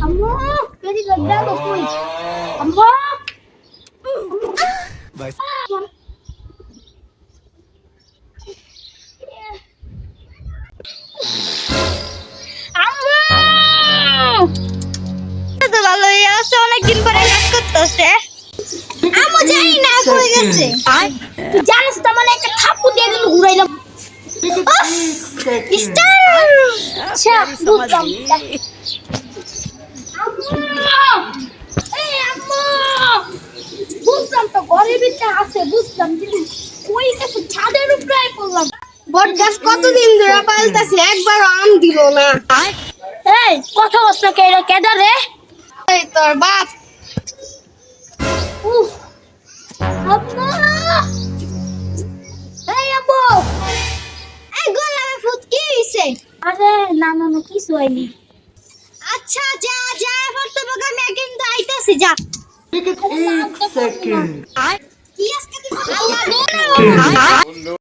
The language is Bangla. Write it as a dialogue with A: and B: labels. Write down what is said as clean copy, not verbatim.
A: আম্মু কেজি গড্ডা কই আম্মু
B: ভাই
A: আম্মু তো ভালোই আছে অনেকদিন পরে কাজ করতেছে আম্মু জানি না কই গেছে তুই জানিস তো মানে একটা থাপ্পড় দিয়ে দিল ঘুরাইলাম স্টার আচ্ছা বুঝলাম আম্মু বুঝলাম তো ঘরের ভিতরে আছে বুঝলাম কিন্তু ওই কাছে ছাদের উপরে পড়লাম বট গাছ কতদিন ধরে পালতাছে একবার আম দিল না এই কথা বলছ না কেডা কেডা রে এই তোর বাপ উফ আম্মা এই আব্বু এই গলায় ফুট কি হইছে আরে না না না কিছু হয়নি আচ্ছা যা যা এবার তো বগা আমি কিন্তু আইতাছি যা
B: সেকেন্ড
A: কি আজকে কি